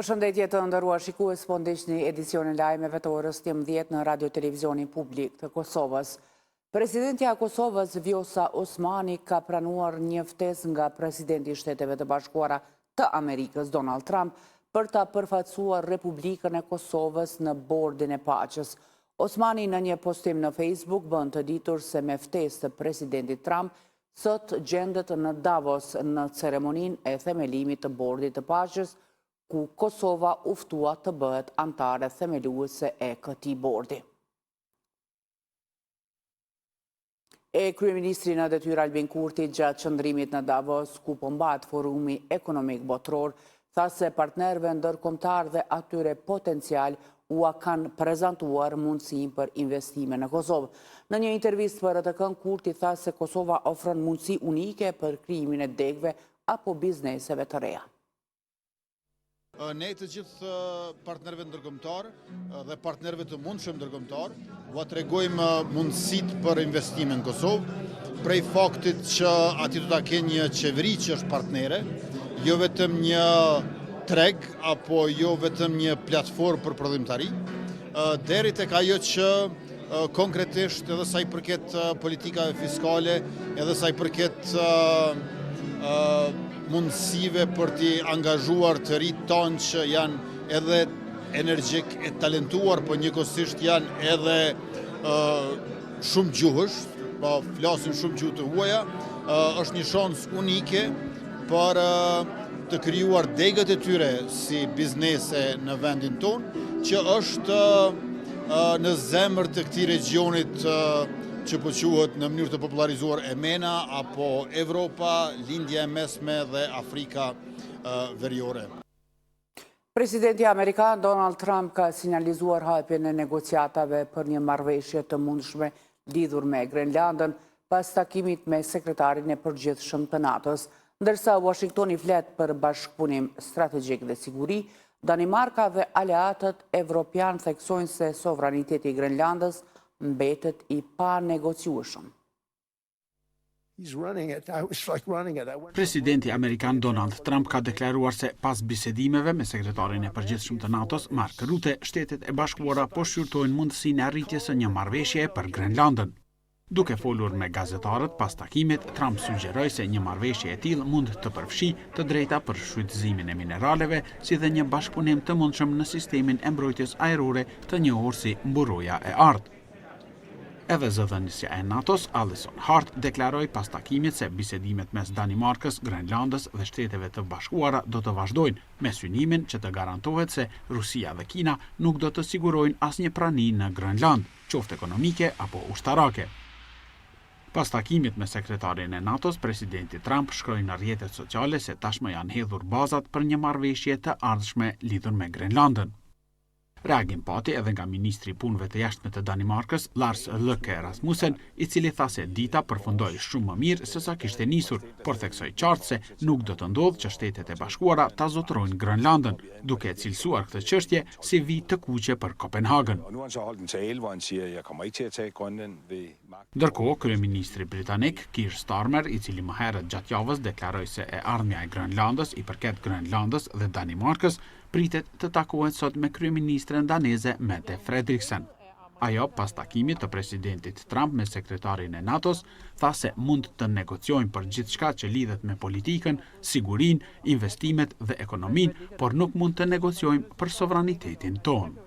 Përshëndetje të nderuar shikues, po ndiqni edicionin lajmeve të orës 11 në Radio Televizionin Publik të Kosovës. Presidentja e Kosovës Vjosa Osmani ka pranuar një ftesë nga presidenti i Shteteve të Bashkuara të Amerikës Donald Trump për ta përfaqësuar Republikën e Kosovës në Bordin e Paqes. Osmani në një postim në Facebook bën të ditur se me ftesë të presidentit Trump sot gjendet në Davos në ceremoninë e themelimit të Bordit të Paqes, ku Kosova u ftua të bëhet antare themeluese e këtij bordi. Kryeministri në detyrë Albin Kurti gjatë qëndrimit në Davos, ku po mbahet forumi ekonomik botror, tha se partnerëve ndërkombëtar dhe atyre potencial ua kanë prezantuar mundësinë për investime në Kosovë. Në një intervistë për RTK-n, Kurti tha se Kosova ofron mundësi unike për krijimin e degëve apo bizneseve të reja. Ne të gjithë partnerëve ndërkombëtar dhe partnerëve të mundshëm ndërkombëtar ua tregojmë mundësitë për investime në Kosovë, prej faktit që aty do ta kenë një qeveri që është partnere, jo vetëm një treg apo jo vetëm një platformë për prodhimtari, deri tek ajo që konkretisht edhe sa i përket politikave fiskale, edhe sa i përket mundësive për t'i angazhuar të rinjtë tonë që janë edhe energjik e talentuar, por njëkohësisht janë edhe shumë gjuhësh, po flasin shumë gjuhë të huaja, është një shans unike për të krijuar degët e tyre si biznese në vendin tonë, që është në zemër të këtij regionit që po quhet në mënyrë të popularizuar EMENA apo Evropa, Lindja e Mesme dhe Afrika Veriore. Presidenti amerikan Donald Trump ka sinjalizuar hapjen e negociatave për një marrëveshje të mundshme lidhur me Grenlandën pas takimit me sekretarin e përgjithshëm të NATO-s. Ndërsa Washingtoni flet për bashkëpunim strategjik dhe siguri, Danimarka dhe aleatët evropian theksojnë se sovraniteti i Grenlandës mbetet i pa negociueshëm. Presidenti amerikan Donald Trump ka deklaruar se pas bisedimeve me sekretarin e përgjithshëm të NATO-s, Mark Rutte, Shtetet e Bashkuara po shqyrtojnë mundësinë e arritjes së një marrëveshje për Grenlandën. Duke folur me gazetarët pas takimit, Trump sugjeroi se një marrëveshje e tillë mund të përfshijë të drejta për shfrytëzimin e mineraleve, si dhe një bashkëpunim të mundshëm në sistemin e mbrojtjes ajrore të njohur si Mburoja e Ardhë. Edhe zëdhënësja e NATO-s, Alison Hart, deklaroi pas takimit se bisedimet mes Danimarkës, Grenlandës dhe Shteteve të Bashkuara do të vazhdojnë, me synimin që të garantohet se Rusia dhe Kina nuk do të sigurojnë asnjë prani në Grenland, qoftë ekonomike apo ushtarake. Pas takimit me sekretarin e NATO-s, presidenti Trump shkroi në rrjetet sociale se tashmë janë hedhur bazat për një marrëveshje të ardhshme lidhur me Grenlandën. Reagim pati edhe nga ministri i punëve të jashtme të Danimarkës, Lars Løkke Rasmussen, i cili tha se dita përfundoi shumë më mirë se sa kishte nisur, por theksoi qartë se nuk do të ndodhë që Shtetet e Bashkuara ta zotërojnë Grenlandën, duke cilësuar këtë çështje si vit të kuqe për Kopenhagen. Ndërkohë, kryeministri britanik Keir Starmer, i cili më herët gjatë javës deklaroi se e ardhmja e Grenlandës i përket Grenlandës dhe Danimarkës, pritet të takohet sot me kryeministren daneze Mette Frederiksen. Ajo, pas takimit të presidentit Trump me sekretarin e NATO-s, tha se mund të negociojnë për gjithçka që lidhet me politikën, sigurinë, investimet dhe ekonominë, por nuk mund të negociojnë për sovranitetin tonë.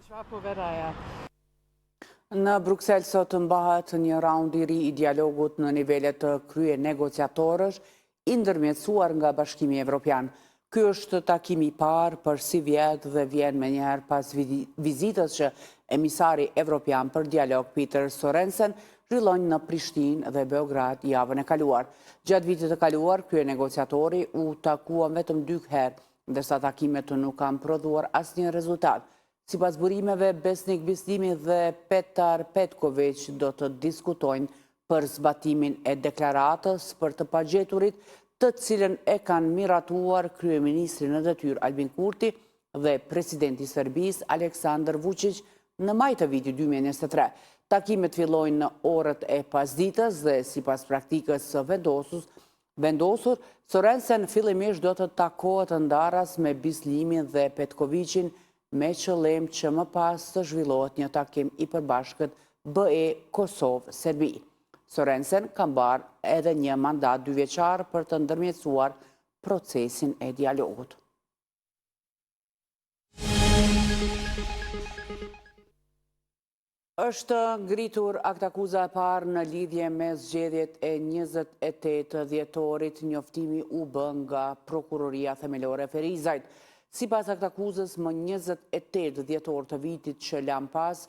Në Bruksel sot mbahet një raund i ri i dialogut në nivelet të krye negociatorësh, i ndërmjetësuar nga Bashkimi Evropian. Ky është takimi i parë për si vjet dhe vjen me njëherë pas vizitës që emisari evropian për dialog Peter Sorensen zhvilloi në Prishtinë dhe Beograd javën e kaluar. Gjatë vitit të kaluar, krye negociatori u takuan vetëm 2 herë, ndërsa takimet nuk kanë prodhuar asnjë rezultat. Sipas burimeve, Besnik Bislimi dhe Petar Petković do të diskutojnë për zbatimin e deklaratës për të pagjeturit, të cilën e kanë miratuar kryeministri në detyrë Albin Kurti dhe presidenti i Serbisë Aleksandar Vučić në maj të vitit 2023. Takimet fillojnë në orët e pasdites dhe sipas praktikës së vendosus vendosur, Sorensen fillimisht do të takohet ndaras me Bislimin dhe Petkovicin me qëllim që më pas të zhvillohet një takim i përbashkët BE Kosovë-Serbi. Sorensen ka mbarë edhe një mandat 2 vjeçar për të ndërmjetësuar procesin e dialogut. Është ngritur aktakuza e parë në lidhje me zgjedhjet e 28 dhjetorit, njoftimi u bë nga Prokuroria Themelore Ferizajt. Sipas aktakuzës, më 28 dhjetor të vitit që lan pas,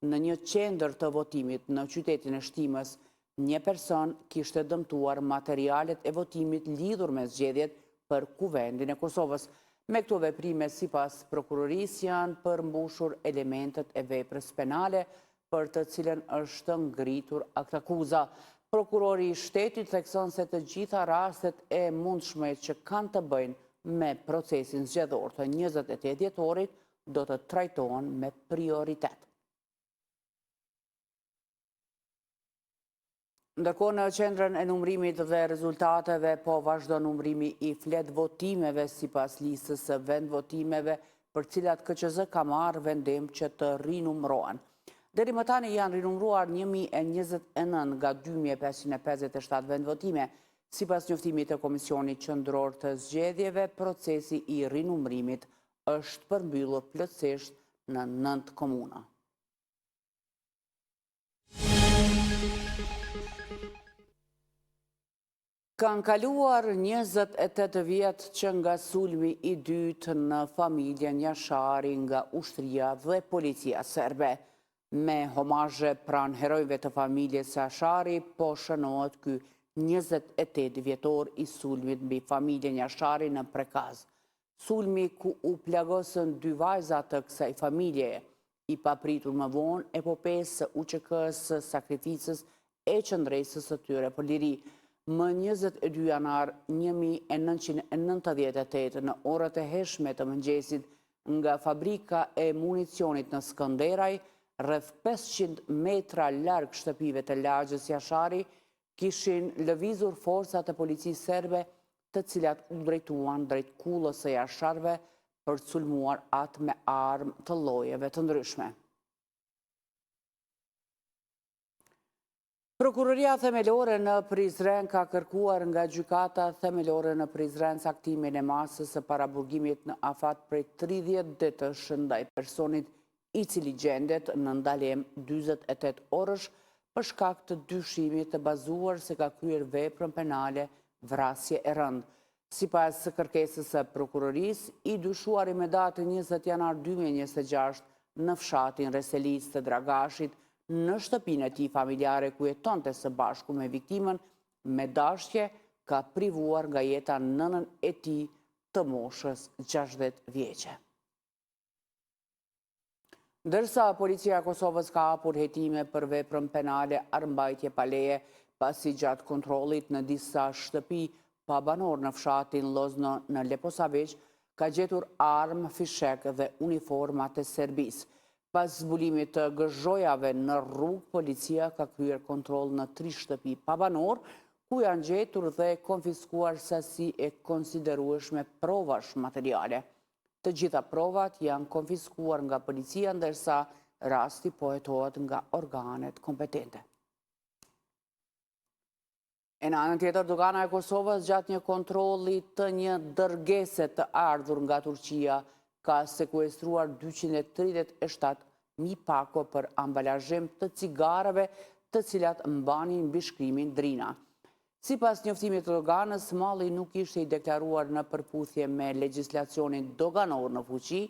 në një qendër të votimit në qytetin e Shtimës, një person kishte dëmtuar materialet e votimit lidhur me zgjedhjet për Kuvendin e Kosovës. Me këto veprime, sipas prokurorisë, janë përmbushur elementet e veprës penale për të cilën është ngritur aktakuza. Prokurori i shtetit thekson se të gjitha rastet e mundshme që kanë të bëjnë me procesin zgjedhor të 28 dhjetorit do të trajtohen me prioritet. Ndërkohë në qendrën e numrimit dhe rezultateve po vazhdo numrimi i flet votimeve sipas listës së vendvotimeve për cilat KQZ ka marrë vendim që të rinumrohen. Deri më tani janë rinumruar 1029 nga 2557 vendvotime. Sipas njoftimit të Komisionit Qendror të Zgjedhjeve, procesi i rinumrimit është përmbyllur plotësisht në 9 komuna. Kanë kaluar 28 vjet që nga sulmi i dytë në familjen Jashari nga ushtria dhe policia serbe. Me homazhe pranë herojve të familjes Jashari, po shënohet ky 28 vjetor i sulmit mbi familjen Jashari në Prekaz. Sulmi ku u plagosën 2 vajza të kësaj familjeje, i papritur më vonë epopesë së UÇK-s së sakrificës e qëndresës së tyre për liri. Më 22 janar 1998 në orët e hershme të mëngjesit nga fabrika e municionit në Skënderaj, rreth 500 metra larg shtëpive të lagjës Jashari, kishin lëvizur forcat e policisë serbe, të cilat u drejtuan drejt kullës së jasharëve për të sulmuar atë me armë të llojeve të ndryshme. Prokuroria Themelore në Prizren ka kërkuar nga Gjykata Themelore në Prizren saktimin e masës së paraburgimit në afat prej 30 ditësh ndaj personit i cili gjendet në ndalem 48 orësh për shkak të dyshimit të bazuar se ka kryer veprën penale vrasje e rëndë. Sipas kërkesës së prokurorisë, i dyshuari me datën 20 janar 2026 në fshatin Reselis të Dragashit, në shtëpinë e tij familjare ku jetonte së bashku me viktimën, me dashje ka privuar nga jeta nënën e tij të moshës 60 vjeçe. Ndërsa policia e Kosovës ka hapur hetime për veprën penale armbajtje pa leje, pasi gjatë kontrollit në disa shtëpi pa banor në fshatin Lozno në Leposavić, ka gjetur armë, fishek dhe uniformat e Serbisë. Pas zbulimit të gëzhojave në rrugë, policia ka kryer kontroll në 3 shtëpi pa banor, ku janë gjetur dhe konfiskuar sasi e konsiderueshme provash materiale. Të gjitha provat janë konfiskuar nga policia, ndërsa rasti po hetohet nga organet kompetente. E në anën tjetër, dogana e Kosovës gjatë një kontrolli të një dërgese të ardhur nga Turqia ka sekuestruar 237.000 pako për ambalazhim të cigareve të cilat mbanin mbi shkrimin Drina. Sipas njoftimit të doganës, malli nuk ishte i deklaruar në përputhje me legjislacionin doganor në fuqi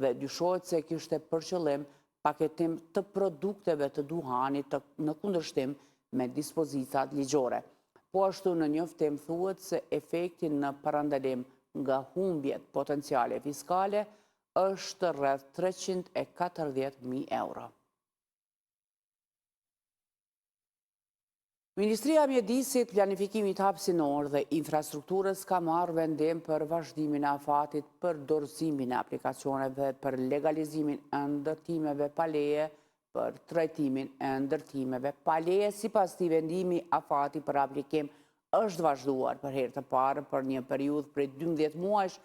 dhe dyshohet se kishte për qëllim paketim të produkteve të duhanit në kundërshtim me dispozitat ligjore. Po ashtu në njoftim thuhet se efekti në parandalim nga humbjet potenciale fiskale është rreth 340.000 euro. Ministria e Mjedisit, Planifikimit Hapësinor dhe Infrastrukturës ka marrë vendim për vazhdimin e afatit për dorëzimin e aplikacioneve për legalizimin e ndërtimeve pa leje për trajtimin e ndërtimeve pa leje. Sipas këtij vendimi, afati për aplikim është vazhduar për herë të parë për një periudhë prej 12 muajsh,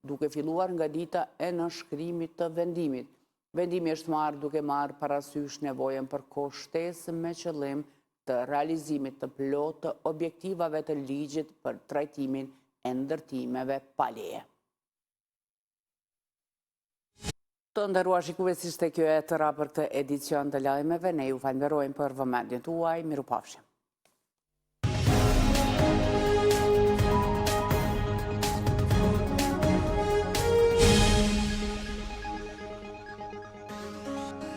duke filluar nga dita e nënshkrimit të vendimit. Vendimi është marrë duke marrë parasysh nevojën për kohë shtesë me qëllim të realizimit të plotë të objektivave të ligjit për trajtimin e ndërtimeve pa leje. Të nderuar shikues, ishte kjo e tëra për këtë edicion të lajmeve. Ne ju falenderojmë për vëmendjen tuaj. Mirupafshim.